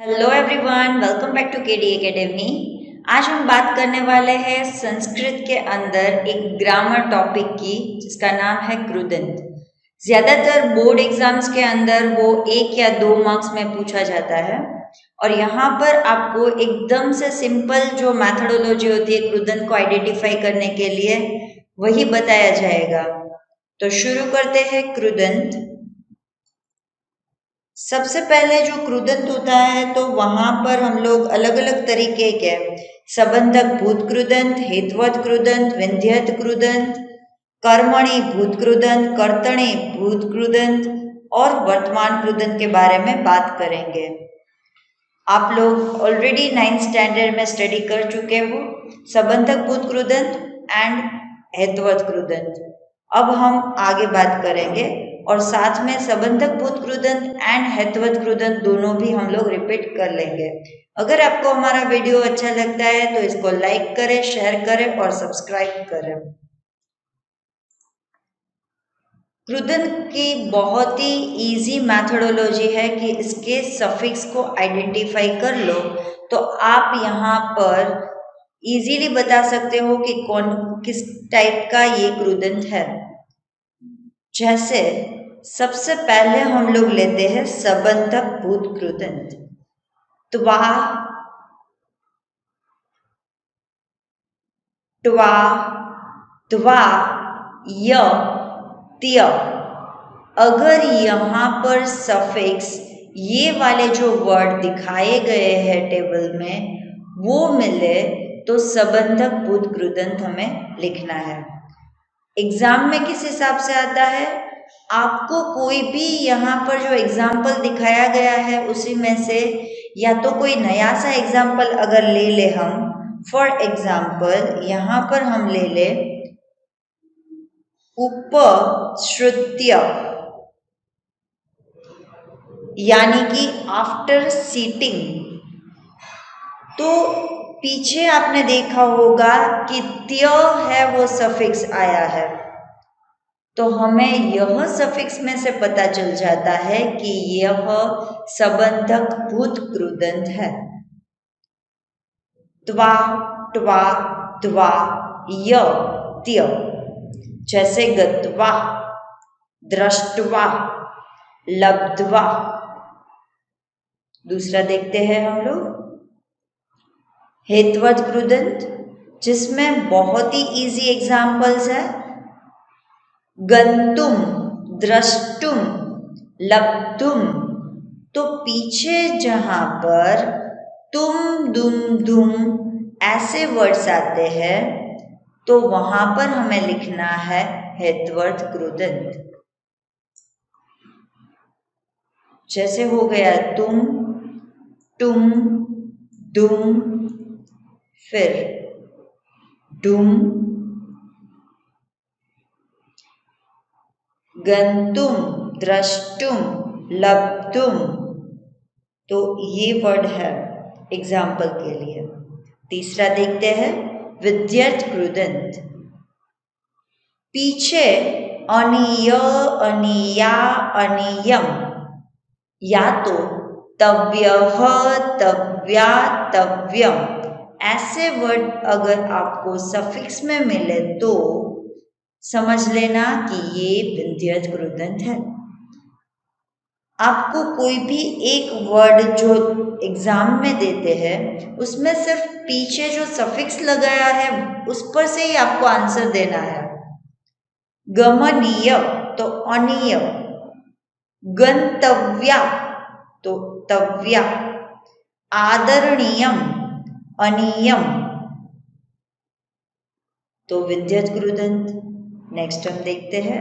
Hello everyone, welcome back to KD academy. आज हम बात करने वाले हैं संस्कृत के अंदर एक ग्रामर टॉपिक की जिसका नाम है क्रुदंत। ज्यादातर बोर्ड एग्जाम्स के अंदर वो 1 या 2 मार्क्स में पूछा जाता है और यहाँ पर आपको एकदम से सिंपल जो मैथडोलॉजी होती है क्रुदंत को आइडेंटिफाई करने के लिए वही बताया जाएगा। तो शुरू करते हैं क्रुदंत। सबसे पहले जो क्रुदंत होता है तो वहां पर हम लोग अलग अलग तरीके के संबंधक भूत क्रुदंत, हेतवत क्रुदंत, विंध्यत क्रुदंत, कर्मणि भूत क्रुदंत, कर्तणी भूत क्रुदंत और वर्तमान क्रुदंत के बारे में बात करेंगे। आप लोग ऑलरेडी 9th स्टैंडर्ड में स्टडी कर चुके हो संबंधक भूत क्रुदंत एंड हेतवत क्रुदंत। अब हम आगे बात करेंगे और साथ में संबंधक भूत क्रुदंत एंड हेतवत क्रुदंत दोनों भी हम लोग रिपीट कर लेंगे। अगर आपको हमारा वीडियो अच्छा लगता है तो इसको लाइक करें, शेयर करें और सब्सक्राइब करें। क्रुदंत की बहुत ही इजी मैथडोलॉजी है कि इसके सफिक्स को आइडेंटिफाई कर लो तो आप यहाँ पर इजीली बता सकते हो कि कौन किस टाइप का ये क्रुदंत है। जैसे सबसे पहले हम लोग लेते हैं संबंधक भूत क्रुदंत। त्वा, ट्वा, द्वा, य, त्य। अगर यहाँ पर सफिक्स ये वाले जो वर्ड दिखाए गए हैं टेबल में वो मिले तो संबंधक भूत क्रुदंत हमें लिखना है। एग्जाम में किस हिसाब से आता है, आपको कोई भी यहाँ पर जो एग्जाम्पल दिखाया गया है उसी में से या तो कोई नया सा एग्जाम्पल अगर ले ले हम, फॉर एग्जाम्पल यहाँ पर हम ले ले उपश्रुत्य, यानी कि आफ्टर सीटिंग। तो पीछे आपने देखा होगा कि त्य है वो सफिक्स आया है तो हमें यह सफिक्स में से पता चल जाता है कि यह संबंधक भूत क्रुदंत है। त्वा, ट्वा, द्वा, य, त्य। जैसे गत्वा, दृष्ट्वा, लब्ध्वा। दूसरा देखते हैं हम लोग हेतवत क्रुदंत, जिसमें बहुत ही इजी एग्जाम्पल्स है। गंतुम, द्रष्टुम, लब्धुम। तो पीछे जहां पर तुम, दुम, दुम ऐसे वर्ड्स आते हैं तो वहां पर हमें लिखना है हेतवत क्रुदंत। जैसे हो गया तुम, तुम, दुम, फिर डुम, गंतुम, द्रष्टुम, लब्धुम। तो ये वर्ड है एग्जाम्पल के लिए। तीसरा देखते हैं विद्यत क्रुदंत। पीछे अनीय, अनीया, अनीयम या तो तव्यः, तव्या, तव्यम ऐसे वर्ड अगर आपको सफिक्स में मिले तो समझ लेना कि ये विद्यत क्रुदंत है। आपको कोई भी एक वर्ड जो एग्जाम में देते हैं उसमें सिर्फ पीछे जो सफिक्स लगाया है उस पर से ही आपको आंसर देना है। गमनीय तो अनीय, गंतव्या तो तव्या, आदरणीयम, अनीयम तो विद्यत क्रुदंत। नेक्स्ट हम देखते हैं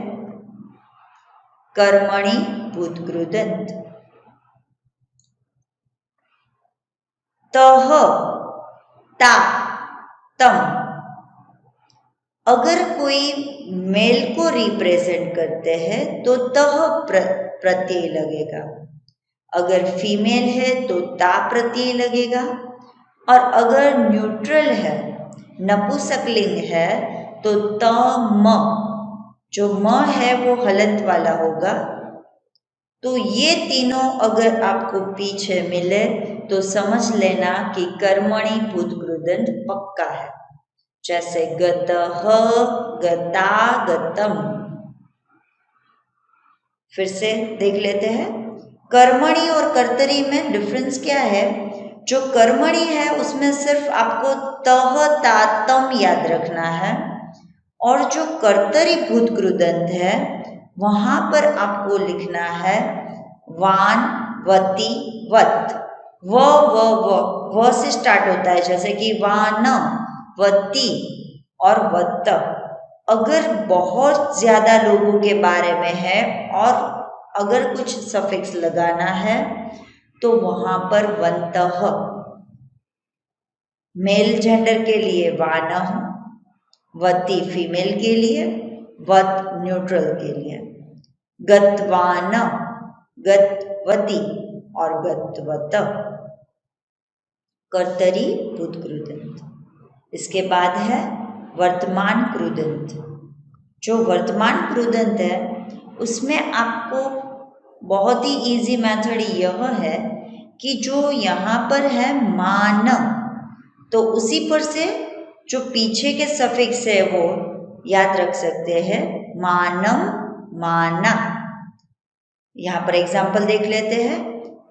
कर्मणि भूत क्रुदंत। तह, ता, तम। अगर कोई मेल को रिप्रेजेंट करते हैं तो तह प्रत्यय लगेगा, अगर फीमेल है तो ता प्रत्यय लगेगा और अगर न्यूट्रल है, नपुंसकलिंग है तो त म, जो म है वो हलंत वाला होगा। तो ये तीनों अगर आपको पीछे मिले तो समझ लेना कि कर्मणि भूत कृदंत पक्का है। जैसे गतः, गता, गतम। फिर से देख लेते हैं। कर्मणि और कर्तरी में डिफरेंस क्या है? जो कर्मणि है उसमें सिर्फ आपको तह, तातम याद रखना है, और जो कर्तरी भूत कृदंत है वहां पर आपको लिखना है वान, वती, वत। व से स्टार्ट होता है, जैसे कि वान, वती और वत। अगर बहुत ज्यादा लोगों के बारे में है और अगर कुछ सफिक्स लगाना है तो वहां पर वंतः, मेल जेंडर के लिए वानः, वती फीमेल के लिए, वत न्यूट्रल के लिए। गतवान, गतवती और गतवत, कर्तरी भूत कृदंत। इसके बाद है वर्तमान कृदंत। जो वर्तमान कृदंत है उसमें आपको बहुत ही इजी मेथड यह है कि जो यहाँ पर है मान, तो उसी पर से जो पीछे के सफिक्स है वो याद रख सकते हैं। मानम, माना। यहाँ पर एग्जाम्पल देख लेते हैं।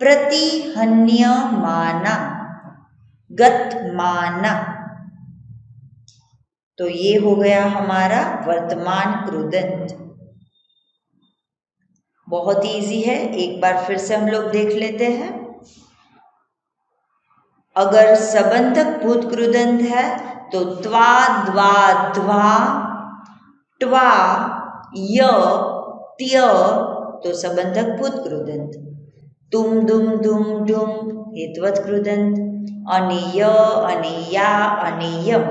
प्रतिहन्य माना, गत माना। तो ये हो गया हमारा वर्तमान कृदंत। बहुत ही इजी है, एक बार फिर से हम लोग देख लेते हैं। अगर सबंधक भूत कृदंत है तो त्वा, द्वा, ध्वा, ट्वा, य, त्य, तो सबंधक भूत कृदंत। तुम, दुम, दुम, डुम, हेतवत कृदंत। अनिय, अनिया, अनियम।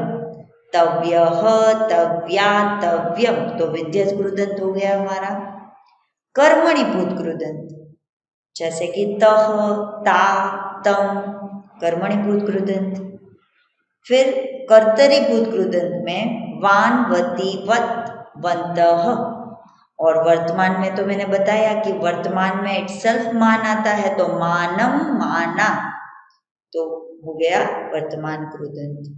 तव्यः, तव्या, तव्यम, तो विद्यत कृदंत हो गया हमारा। कर्मणि भूत कृदंत, जैसे कि तह, ता, तम, कर्मणि भूत कृदंत। फिर कर्तरी भूत कृदंत में वान, वती, वत, वंतः। और वर्तमान में तो मैंने बताया कि वर्तमान में इटसेल्फ मान आता है, तो मानम, माना, तो हो गया वर्तमान कृदंत।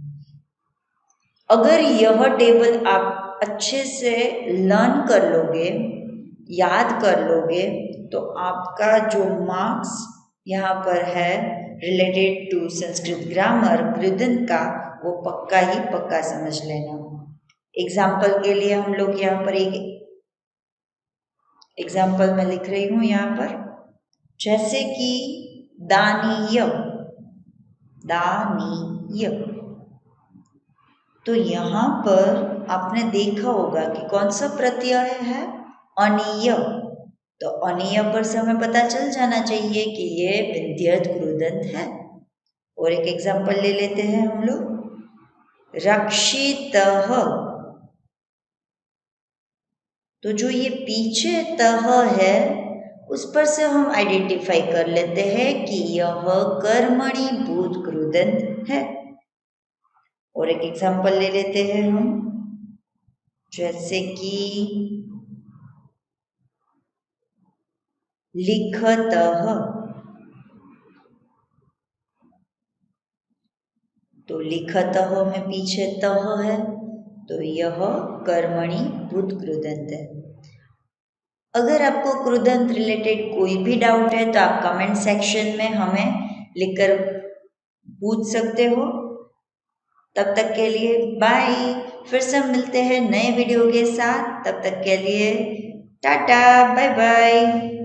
अगर यह टेबल आप अच्छे से लर्न कर लोगे, याद कर लोगे, तो आपका जो मार्क्स यहाँ पर है रिलेटेड टू संस्कृत ग्रामर कृदंत का, वो पक्का ही पक्का समझ लेना। एग्जाम्पल के लिए हम लोग यहाँ पर एक एग्जाम्पल मैं लिख रही हूँ यहाँ पर, जैसे कि दानीय, दानीय। तो यहाँ पर आपने देखा होगा कि कौन सा प्रत्यय है? अनीय। तो अनीय पर से हमें पता चल जाना चाहिए कि ये विद्यत कृदंत है। और एक एग्जाम्पल ले लेते हैं हम लोग, रक्षितः। तो जो ये पीछे तह है उस पर से हम आइडेंटिफाई कर लेते हैं कि यह कर्मणि भूत कृदंत है। और एक एग्जाम्पल ले लेते हैं हम, जैसे कि लिखतः। तो लिखतः में पीछे तह है, तो यह कर्मणि भूत कृदंत है। अगर आपको कृदंत रिलेटेड कोई भी डाउट है तो आप कमेंट सेक्शन में हमें लिखकर पूछ सकते हो। तब तक के लिए बाय। फिर से हम मिलते हैं नए वीडियो के साथ। तब तक के लिए टाटा, बाय बाय।